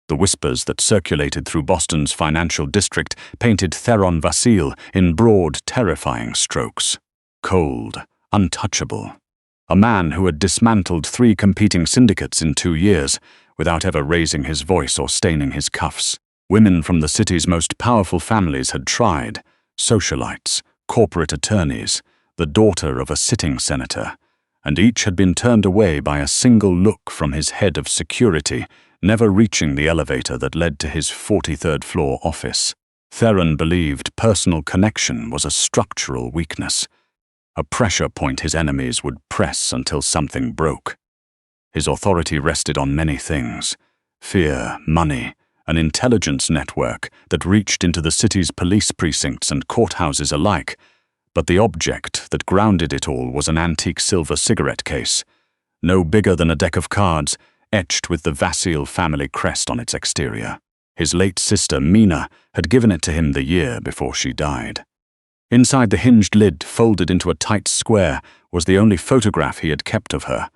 The whispers that circulated through Boston's financial district painted Theron Vasile in broad, terrifying strokes. Cold, untouchable. A man who had dismantled 3 competing syndicates in 2 years, without ever raising his voice or staining his cuffs. Women from the city's most powerful families had tried, socialites, corporate attorneys, the daughter of a sitting senator, and each had been turned away by a single look from his head of security, never reaching the elevator that led to his 43rd floor office. Theron believed personal connection was a structural weakness, a pressure point his enemies would press until something broke. His authority rested on many things: fear, money, an intelligence network that reached into the city's police precincts and courthouses alike, but the object that grounded it all was an antique silver cigarette case, no bigger than a deck of cards, etched with the Vasile family crest on its exterior. His late sister, Mina, had given it to him the year before she died. Inside the hinged lid, folded into a tight square, was the only photograph he had kept of her.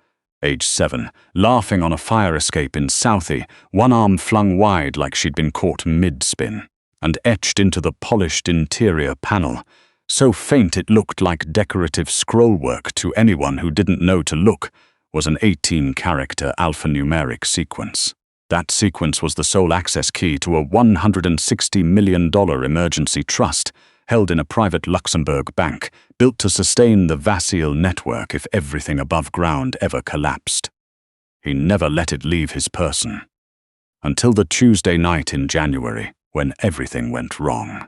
Age 7, laughing on a fire escape in Southie, one arm flung wide like she'd been caught mid-spin, and etched into the polished interior panel, so faint it looked like decorative scrollwork to anyone who didn't know to look, was an 18-character alphanumeric sequence. That sequence was the sole access key to a $160 million emergency trust held in a private Luxembourg bank, built to sustain the Vasile network if everything above ground ever collapsed. He never let it leave his person. Until the Tuesday night in January, when everything went wrong.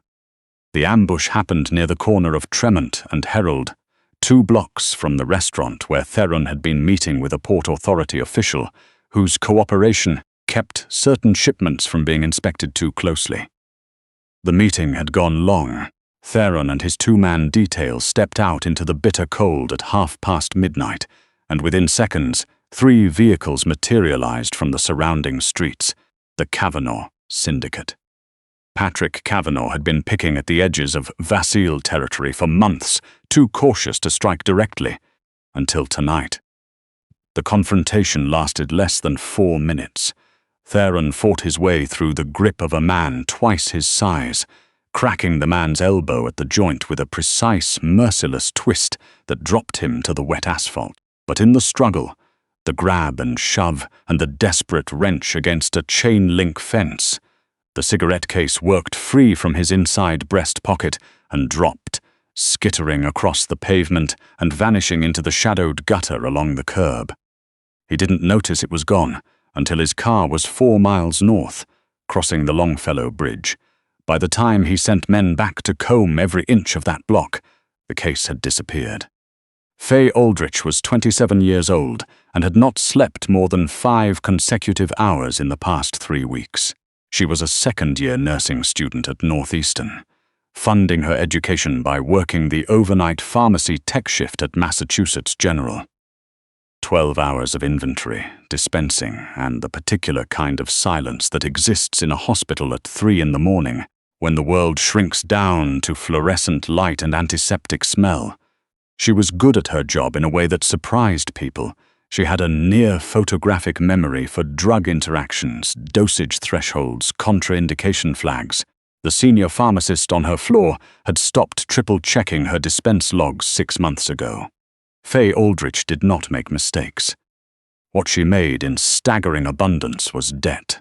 The ambush happened near the corner of Tremont and Herald, 2 blocks from the restaurant where Theron had been meeting with a Port Authority official, whose cooperation kept certain shipments from being inspected too closely. The meeting had gone long. Theron and his 2-man detail stepped out into the bitter cold at midnight, and within seconds, 3 vehicles materialized from the surrounding streets, the Kavanaugh Syndicate. Patrick Kavanaugh had been picking at the edges of Vasile territory for months, too cautious to strike directly, until tonight. The confrontation lasted less than 4 minutes. Theron fought his way through the grip of a man twice his size, cracking the man's elbow at the joint with a precise, merciless twist that dropped him to the wet asphalt. But in the struggle, the grab and shove and the desperate wrench against a chain-link fence, the cigarette case worked free from his inside breast pocket and dropped, skittering across the pavement and vanishing into the shadowed gutter along the curb. He didn't notice it was gone until his car was 4 miles north, crossing the Longfellow Bridge. By the time he sent men back to comb every inch of that block, the case had disappeared. Faye Aldrich was 27 years old and had not slept more than 5 consecutive hours in the past 3 weeks. She was a second-year nursing student at Northeastern, funding her education by working the overnight pharmacy tech shift at Massachusetts General. 12 hours of inventory, dispensing, and the particular kind of silence that exists in a hospital at 3 in the morning, when the world shrinks down to fluorescent light and antiseptic smell. She was good at her job in a way that surprised people. She had a near-photographic memory for drug interactions, dosage thresholds, contraindication flags. The senior pharmacist on her floor had stopped triple-checking her dispense logs 6 months ago. Faye Aldrich did not make mistakes. What she made in staggering abundance was debt.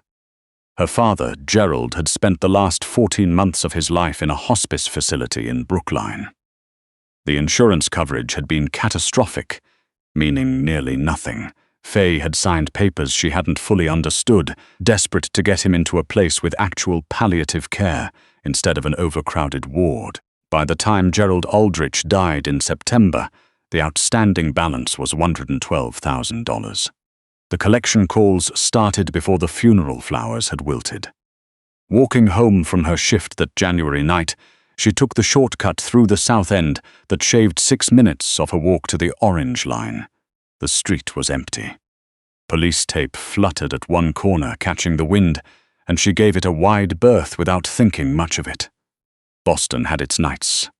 Her father, Gerald, had spent the last 14 months of his life in a hospice facility in Brookline. The insurance coverage had been catastrophic, meaning nearly nothing. Faye had signed papers she hadn't fully understood, desperate to get him into a place with actual palliative care instead of an overcrowded ward. By the time Gerald Aldrich died in September, the outstanding balance was $112,000. The collection calls started before the funeral flowers had wilted. Walking home from her shift that January night, she took the shortcut through the South End that shaved 6 minutes off a walk to the Orange Line. The street was empty. Police tape fluttered at one corner, catching the wind, and she gave it a wide berth without thinking much of it. Boston had its nights.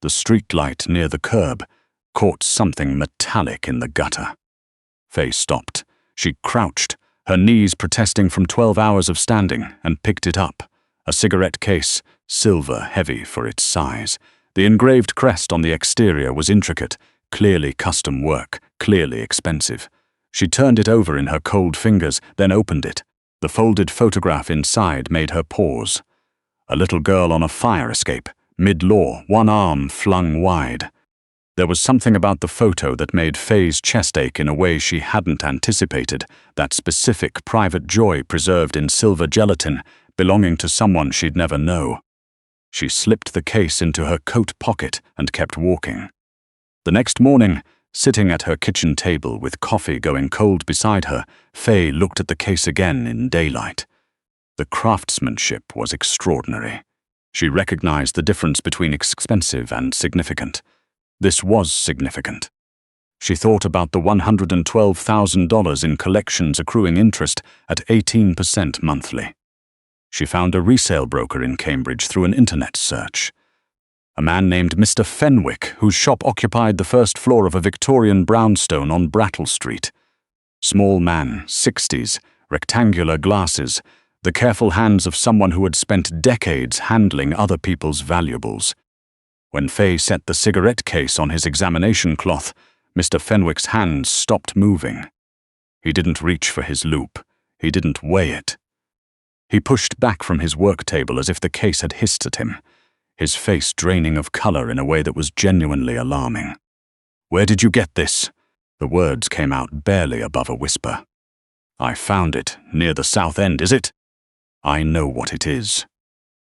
The street light near the curb caught something metallic in the gutter. Faye stopped. She crouched, her knees protesting from 12 hours of standing, and picked it up. A cigarette case, silver heavy for its size. The engraved crest on the exterior was intricate, clearly custom work, clearly expensive. She turned it over in her cold fingers, then opened it. The folded photograph inside made her pause. A little girl on a fire escape, mid-law, one arm flung wide. There was something about the photo that made Faye's chest ache in a way she hadn't anticipated, that specific private joy preserved in silver gelatin, belonging to someone she'd never know. She slipped the case into her coat pocket and kept walking. The next morning, sitting at her kitchen table with coffee going cold beside her, Faye looked at the case again in daylight. The craftsmanship was extraordinary. She recognized the difference between expensive and significant. This was significant. She thought about the $112,000 in collections accruing interest at 18% monthly. She found a resale broker in Cambridge through an internet search. A man named Mr. Fenwick, whose shop occupied the first floor of a Victorian brownstone on Brattle Street. Small man, 60s, rectangular glasses, the careful hands of someone who had spent decades handling other people's valuables. When Faye set the cigarette case on his examination cloth, Mr. Fenwick's hands stopped moving. He didn't reach for his loupe. He didn't weigh it. He pushed back from his work table as if the case had hissed at him, his face draining of color in a way that was genuinely alarming. "Where did you get this?" The words came out barely above a whisper. "I found it, near the South End, is it?" "I know what it is."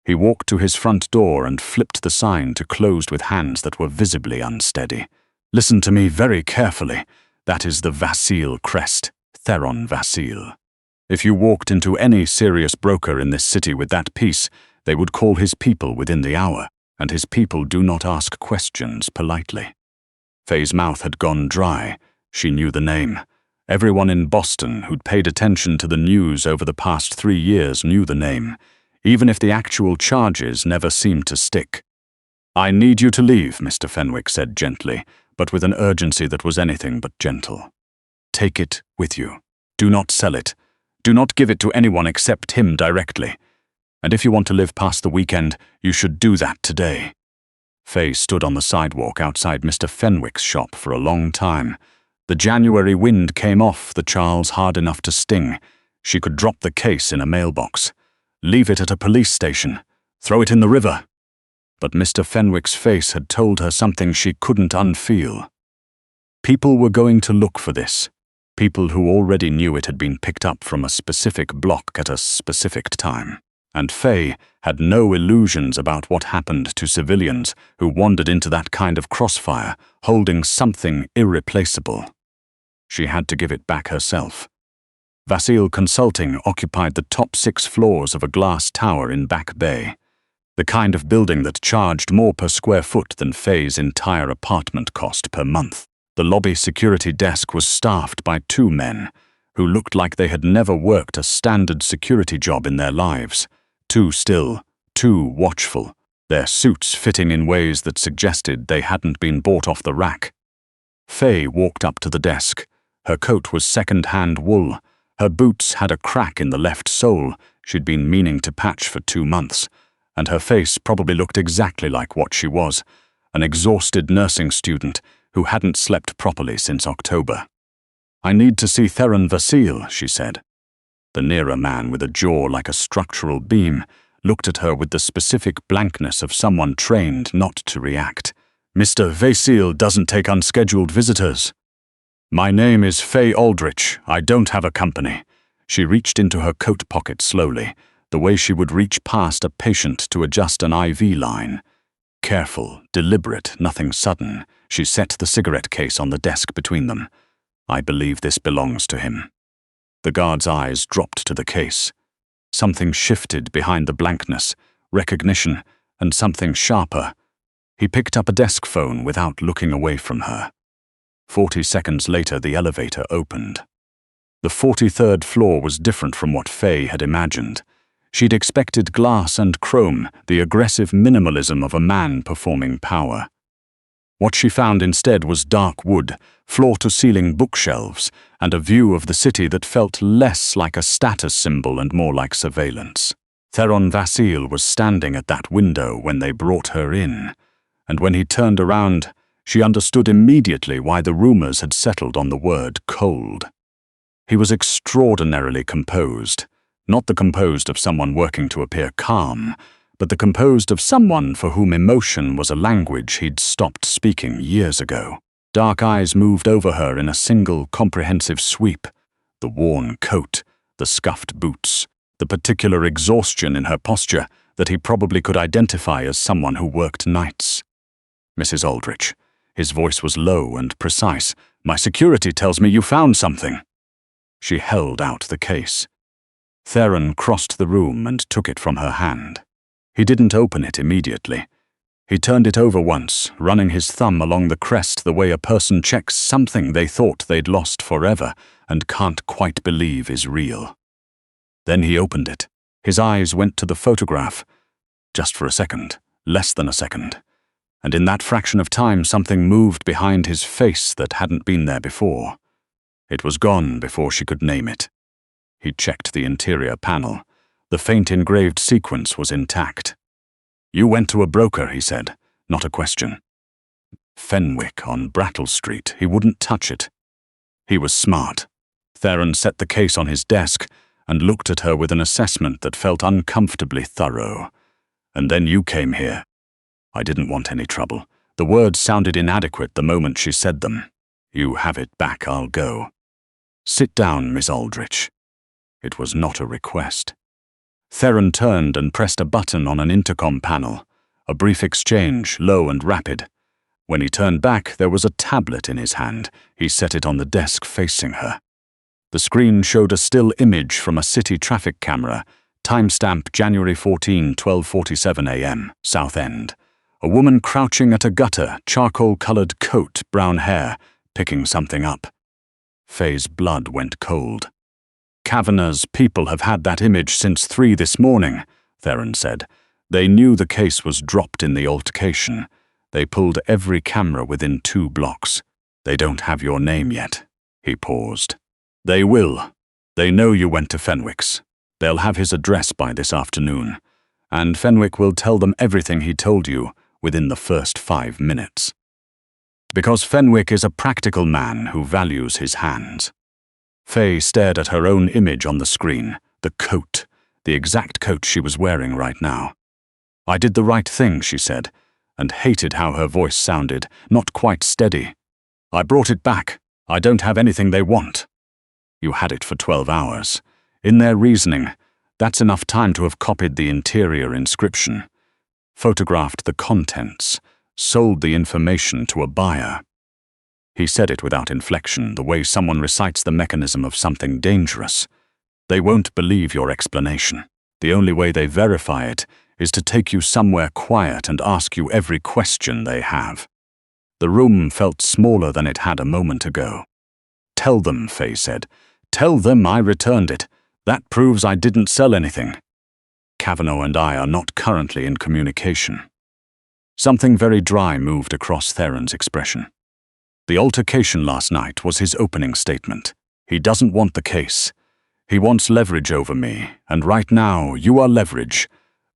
He walked to his front door and flipped the sign to closed with hands that were visibly unsteady. "Listen to me very carefully. That is the Vasile crest, Theron Vasile. If you walked into any serious broker in this city with that piece, they would call his people within the hour, and his people do not ask questions politely." Faye's mouth had gone dry. She knew the name. Everyone in Boston who'd paid attention to the news over the past 3 years knew the name, even if the actual charges never seemed to stick. "I need you to leave," Mr. Fenwick said gently, but with an urgency that was anything but gentle. "Take it with you. Do not sell it. Do not give it to anyone except him directly. And if you want to live past the weekend, you should do that today." Faye stood on the sidewalk outside Mr. Fenwick's shop for a long time. The January wind came off the Charles hard enough to sting. She could drop the case in a mailbox, leave it at a police station, throw it in the river. But Mr. Fenwick's face had told her something she couldn't unfeel. People were going to look for this. People who already knew it had been picked up from a specific block at a specific time. And Faye had no illusions about what happened to civilians who wandered into that kind of crossfire, holding something irreplaceable. She had to give it back herself. Vasile Consulting occupied the top 6 floors of a glass tower in Back Bay, the kind of building that charged more per square foot than Faye's entire apartment cost per month. The lobby security desk was staffed by 2 men who looked like they had never worked a standard security job in their lives. Too still, too watchful, their suits fitting in ways that suggested they hadn't been bought off the rack. Faye walked up to the desk. Her coat was second-hand wool. Her boots had a crack in the left sole she'd been meaning to patch for 2 months, and her face probably looked exactly like what she was, an exhausted nursing student who hadn't slept properly since October. "I need to see Theron Vasile," she said. The nearer man, with a jaw like a structural beam, looked at her with the specific blankness of someone trained not to react. "Mr. Vasile doesn't take unscheduled visitors." "My name is Faye Aldrich. I don't have a company." She reached into her coat pocket slowly, the way she would reach past a patient to adjust an IV line. Careful, deliberate, nothing sudden, she set the cigarette case on the desk between them. "I believe this belongs to him." The guard's eyes dropped to the case. Something shifted behind the blankness, recognition, and something sharper. He picked up a desk phone without looking away from her. 40 seconds later, the elevator opened. The 43rd floor was different from what Faye had imagined. She'd expected glass and chrome, the aggressive minimalism of a man performing power. What she found instead was dark wood, floor-to-ceiling bookshelves, and a view of the city that felt less like a status symbol and more like surveillance. Theron Vasile was standing at that window when they brought her in, and when he turned around, she understood immediately why the rumors had settled on the word cold. He was extraordinarily composed, not the composed of someone working to appear calm, but the composed of someone for whom emotion was a language he'd stopped speaking years ago. Dark eyes moved over her in a single comprehensive sweep. The worn coat, the scuffed boots, the particular exhaustion in her posture that he probably could identify as someone who worked nights. "Mrs. Aldrich." His voice was low and precise. "My security tells me you found something." She held out the case. Theron crossed the room and took it from her hand. He didn't open it immediately. He turned it over once, running his thumb along the crest the way a person checks something they thought they'd lost forever and can't quite believe is real. Then he opened it. His eyes went to the photograph. Just for a second, less than a second. And in that fraction of time something moved behind his face that hadn't been there before. It was gone before she could name it. He checked the interior panel. The faint engraved sequence was intact. "You went to a broker," he said, not a question. Fenwick on Brattle Street. He wouldn't touch it. He was smart. Theron set the case on his desk and looked at her with an assessment that felt uncomfortably thorough. "And then you came here." I didn't want any trouble. The words sounded inadequate the moment she said them. "You have it back, I'll go." "Sit down, Miss Aldrich." It was not a request. Theron turned and pressed a button on an intercom panel. A brief exchange, low and rapid. When he turned back, there was a tablet in his hand. He set it on the desk facing her. The screen showed a still image from a city traffic camera, timestamp January 14, 12:47 a.m., South End. A woman crouching at a gutter, charcoal-colored coat, brown hair, picking something up. Faye's blood went cold. "Kavanagh's people have had that image since 3 this morning," Theron said. "They knew the case was dropped in the altercation. They pulled every camera within 2 blocks. They don't have your name yet." He paused. "They will. They know you went to Fenwick's. They'll have his address by this afternoon. And Fenwick will tell them everything he told you within the first 5 minutes. Because Fenwick is a practical man who values his hands." Faye stared at her own image on the screen, the coat, the exact coat she was wearing right now. "I did the right thing," she said, and hated how her voice sounded, not quite steady. "I brought it back. I don't have anything they want." "You had it for 12 hours. In their reasoning, that's enough time to have copied the interior inscription, photographed the contents, sold the information to a buyer." He said it without inflection, the way someone recites the mechanism of something dangerous. "They won't believe your explanation. The only way they verify it is to take you somewhere quiet and ask you every question they have." The room felt smaller than it had a moment ago. "Tell them," Faye said. "Tell them I returned it. That proves I didn't sell anything. Kavanaugh and I are not currently in communication." Something very dry moved across Theron's expression. The altercation last night was his opening statement. He doesn't want the case. He wants leverage over me, and right now you are leverage,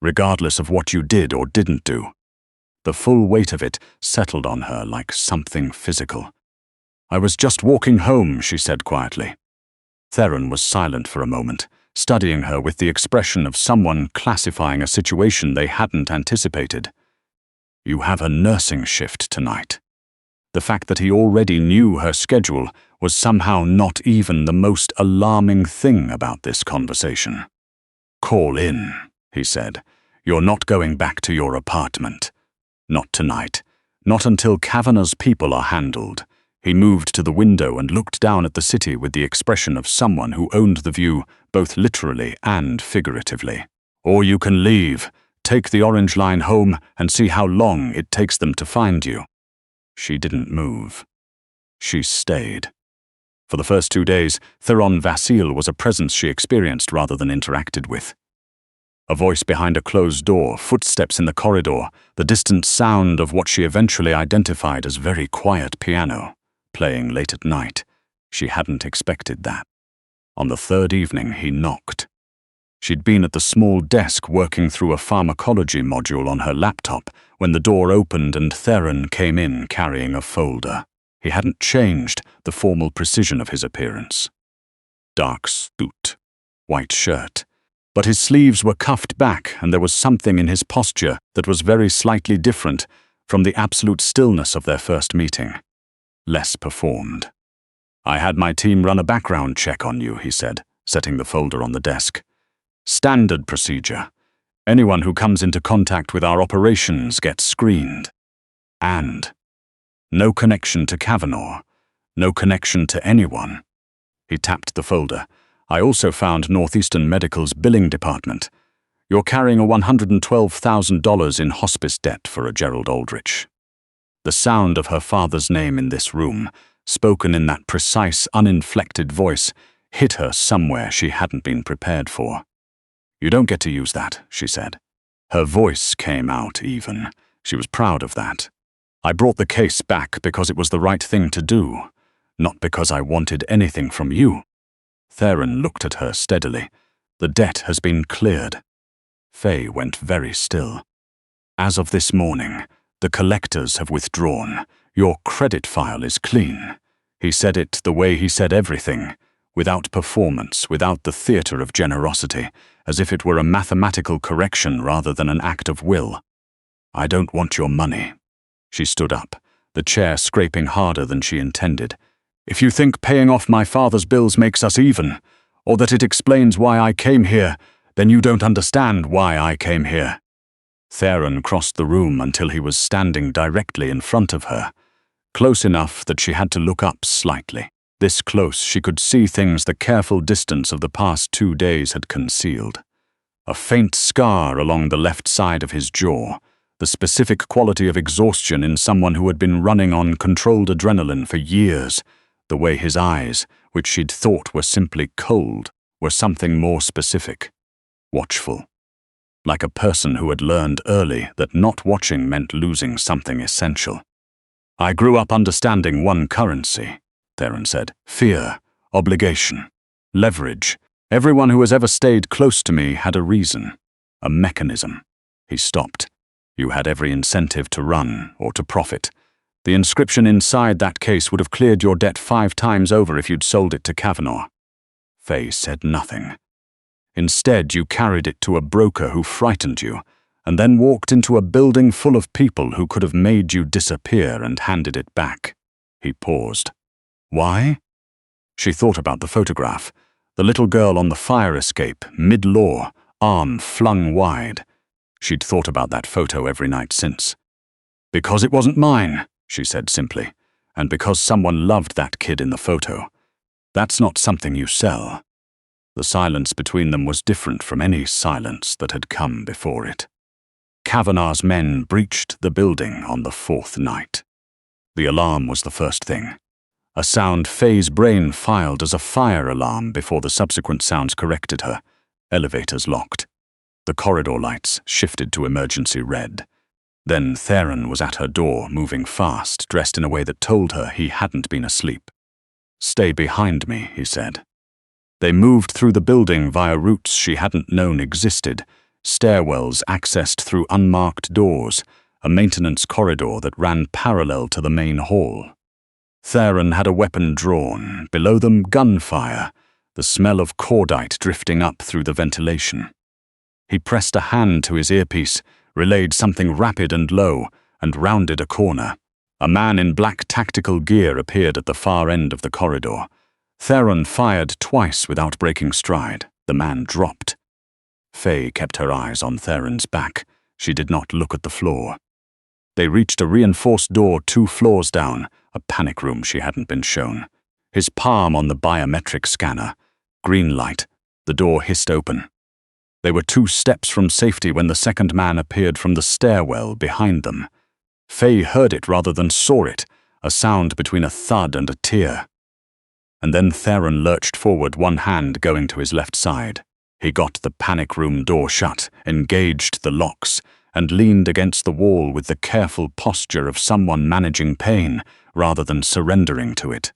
regardless of what you did or didn't do. The full weight of it settled on her like something physical. "I was just walking home," she said quietly. Theron was silent for a moment, studying her with the expression of someone classifying a situation they hadn't anticipated. "You have a nursing shift tonight." The fact that he already knew her schedule was somehow not even the most alarming thing about this conversation. "Call in," he said. "You're not going back to your apartment. Not tonight. Not until Kavanagh's people are handled." He moved to the window and looked down at the city with the expression of someone who owned the view both literally and figuratively. "Or you can leave, take the Orange Line home and see how long it takes them to find you." She didn't move. She stayed. For the first 2 days, Theron Vasile was a presence she experienced rather than interacted with. A voice behind a closed door, footsteps in the corridor, the distant sound of what she eventually identified as very quiet piano, playing late at night. She hadn't expected that. On the third evening, he knocked. She'd been at the small desk working through a pharmacology module on her laptop when the door opened and Theron came in carrying a folder. He hadn't changed the formal precision of his appearance. Dark suit, white shirt. But his sleeves were cuffed back, and there was something in his posture that was very slightly different from the absolute stillness of their first meeting. Less performed. "I had my team run a background check on you," he said, setting the folder on the desk. "Standard procedure. Anyone who comes into contact with our operations gets screened. And no connection to Kavanaugh. No connection to anyone." He tapped the folder. "I also found Northeastern Medical's billing department. You're carrying a $112,000 in hospice debt for a Gerald Aldrich." The sound of her father's name in this room, spoken in that precise, uninflected voice, hit her somewhere she hadn't been prepared for. "You don't get to use that," she said. Her voice came out even. She was proud of that. "I brought the case back because it was the right thing to do, not because I wanted anything from you." Theron looked at her steadily. "The debt has been cleared." Faye went very still. "As of this morning, the collectors have withdrawn. Your credit file is clean." He said it the way he said everything, without performance, without the theater of generosity, as if it were a mathematical correction rather than an act of will. "I don't want your money." She stood up, the chair scraping harder than she intended. "If you think paying off my father's bills makes us even, or that it explains why I came here, then you don't understand why I came here." Theron crossed the room until he was standing directly in front of her, close enough that she had to look up slightly. This close she could see things the careful distance of the past 2 days had concealed. A faint scar along the left side of his jaw, the specific quality of exhaustion in someone who had been running on controlled adrenaline for years. The way his eyes, which she'd thought were simply cold, were something more specific, watchful. Like a person who had learned early that not watching meant losing something essential. "I grew up understanding one currency," Theron said. "Fear, obligation, leverage. Everyone who has ever stayed close to me had a reason, a mechanism." He stopped. "You had every incentive to run or to profit. The inscription inside that case would have cleared your debt 5 times over if you'd sold it to Kavanaugh." Faye said nothing. "Instead, you carried it to a broker who frightened you, and then walked into a building full of people who could have made you disappear and handed it back." He paused. "Why?" She thought about the photograph. The little girl on the fire escape, mid-law, arm flung wide. She'd thought about that photo every night since. "Because it wasn't mine," she said simply, "and because someone loved that kid in the photo. That's not something you sell." The silence between them was different from any silence that had come before it. Kavanaugh's men breached the building on the 4th night. The alarm was the first thing. A sound Faye's brain filed as a fire alarm before the subsequent sounds corrected her. Elevators locked. The corridor lights shifted to emergency red. Then Theron was at her door, moving fast, dressed in a way that told her he hadn't been asleep. "Stay behind me," he said. They moved through the building via routes she hadn't known existed, stairwells accessed through unmarked doors, a maintenance corridor that ran parallel to the main hall. Theron had a weapon drawn, below them gunfire, the smell of cordite drifting up through the ventilation. He pressed a hand to his earpiece, relayed something rapid and low, and rounded a corner. A man in black tactical gear appeared at the far end of the corridor. Theron fired twice without breaking stride. The man dropped. Faye kept her eyes on Theron's back. She did not look at the floor. They reached a reinforced door 2 floors down, a panic room she hadn't been shown. His palm on the biometric scanner. Green light. The door hissed open. They were 2 steps from safety when the second man appeared from the stairwell behind them. Faye heard it rather than saw it, a sound between a thud and a tear. And then Theron lurched forward, one hand going to his left side. He got the panic room door shut, engaged the locks, and leaned against the wall with the careful posture of someone managing pain rather than surrendering to it.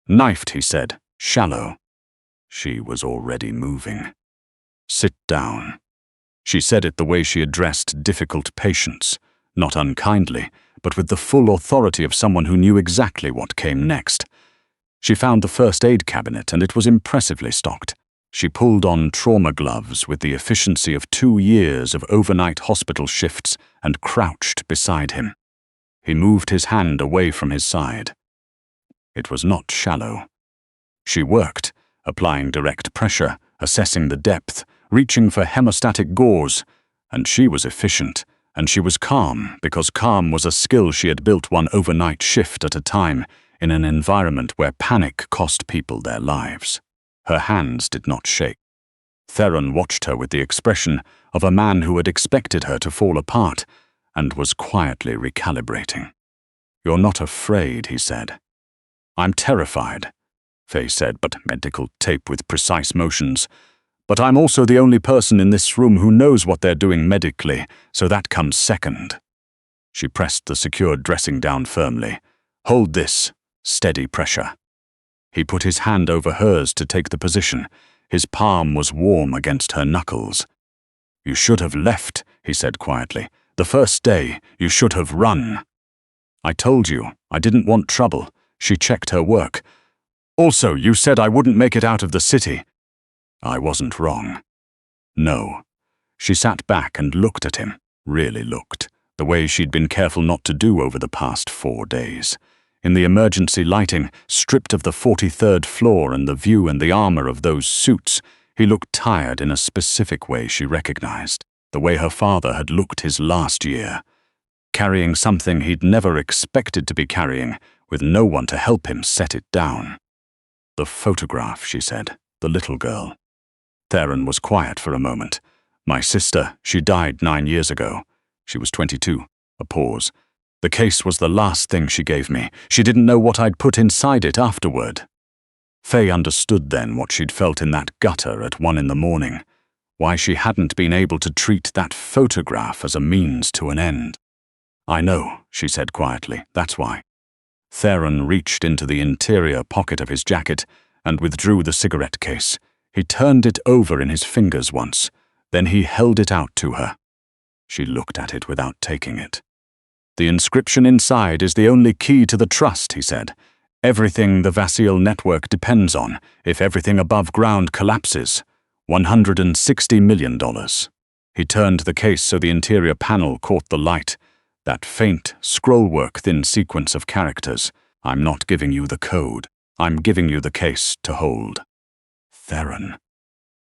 "Knifed," he said, "shallow." She was already moving. "Sit down." She said it the way she addressed difficult patients, not unkindly, but with the full authority of someone who knew exactly what came next. She found the first aid cabinet, and it was impressively stocked. She pulled on trauma gloves with the efficiency of 2 years of overnight hospital shifts and crouched beside him. He moved his hand away from his side. It was not shallow. She worked, applying direct pressure, assessing the depth, reaching for hemostatic gauze, and she was efficient, and she was calm, because calm was a skill she had built one overnight shift at a time in an environment where panic cost people their lives. Her hands did not shake. Theron watched her with the expression of a man who had expected her to fall apart and was quietly recalibrating. "You're not afraid," he said. "I'm terrified," Faye said, but medical tape with precise motions. "But I'm also the only person in this room who knows what they're doing medically, so that comes second." She pressed the secured dressing down firmly. "Hold this. Steady pressure." He put his hand over hers to take the position. His palm was warm against her knuckles. "You should have left," he said quietly. "The first day, you should have run." "I told you, I didn't want trouble." She checked her work. "Also, you said I wouldn't make it out of the city." "I wasn't wrong." "No." She sat back and looked at him, really looked, the way she'd been careful not to do over the past 4 days. In the emergency lighting, stripped of the 43rd floor and the view and the armor of those suits, he looked tired in a specific way she recognized, the way her father had looked his last year, carrying something he'd never expected to be carrying, with no one to help him set it down. "The photograph," she said, "the little girl." Theron was quiet for a moment. "My sister, she died 9 years ago. She was 22. A pause. "The case was the last thing she gave me. She didn't know what I'd put inside it afterward." Faye understood then what she'd felt in that gutter at 1 in the morning, why she hadn't been able to treat that photograph as a means to an end. "I know," she said quietly, "that's why." Theron reached into the interior pocket of his jacket and withdrew the cigarette case. He turned it over in his fingers once, then he held it out to her. She looked at it without taking it. "The inscription inside is the only key to the trust," he said. "Everything the Vasile network depends on, if everything above ground collapses. $160 million. He turned the case so the interior panel caught the light. That faint, scrollwork thin sequence of characters. I'm not giving you the code. I'm giving you the case to hold." Theron.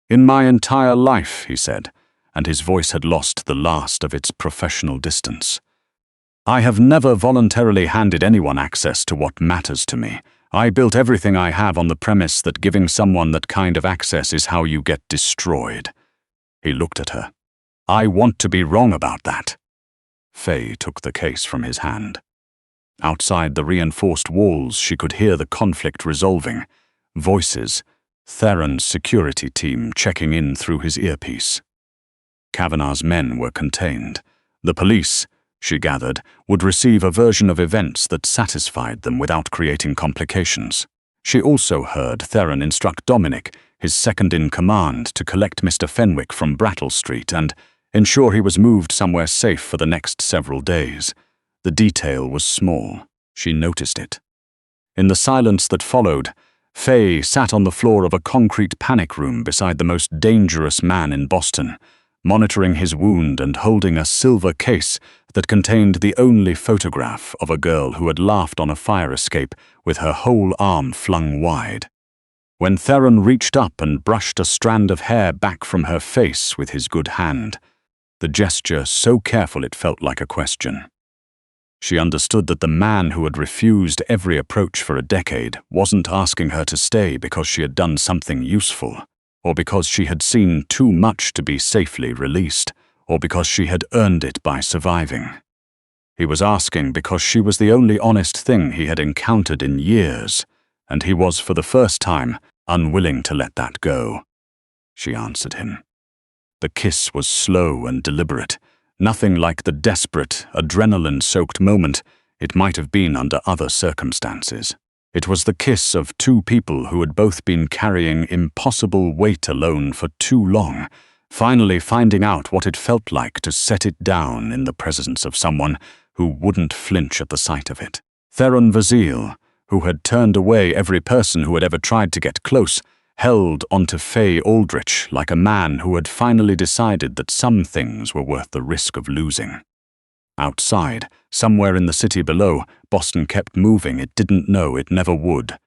"In my entire life," he said, and his voice had lost the last of its professional distance, "I have never voluntarily handed anyone access to what matters to me. I built everything I have on the premise that giving someone that kind of access is how you get destroyed." He looked at her. "I want to be wrong about that." Faye took the case from his hand. Outside the reinforced walls, she could hear the conflict resolving. Voices. Theron's security team checking in through his earpiece. Kavanagh's men were contained. The police, she gathered, would receive a version of events that satisfied them without creating complications. She also heard Theron instruct Dominic, his second-in-command, to collect Mr. Fenwick from Brattle Street and ensure he was moved somewhere safe for the next several days. The detail was small. She noticed it. In the silence that followed, Faye sat on the floor of a concrete panic room beside the most dangerous man in Boston, monitoring his wound and holding a silver case that contained the only photograph of a girl who had laughed on a fire escape with her whole arm flung wide. When Theron reached up and brushed a strand of hair back from her face with his good hand, the gesture so careful it felt like a question. She understood that the man who had refused every approach for a decade wasn't asking her to stay because she had done something useful, or because she had seen too much to be safely released, or because she had earned it by surviving. He was asking because she was the only honest thing he had encountered in years, and he was, for the first time, unwilling to let that go. she answered him. The kiss was slow and deliberate, nothing like the desperate, adrenaline-soaked moment it might have been under other circumstances. It was the kiss of two people who had both been carrying impossible weight alone for too long, finally finding out what it felt like to set it down in the presence of someone who wouldn't flinch at the sight of it. Theron Vasile, who had turned away every person who had ever tried to get close, held onto Faye Aldrich like a man who had finally decided that some things were worth the risk of losing. Outside, somewhere in the city below, Boston kept moving it didn't know it never would.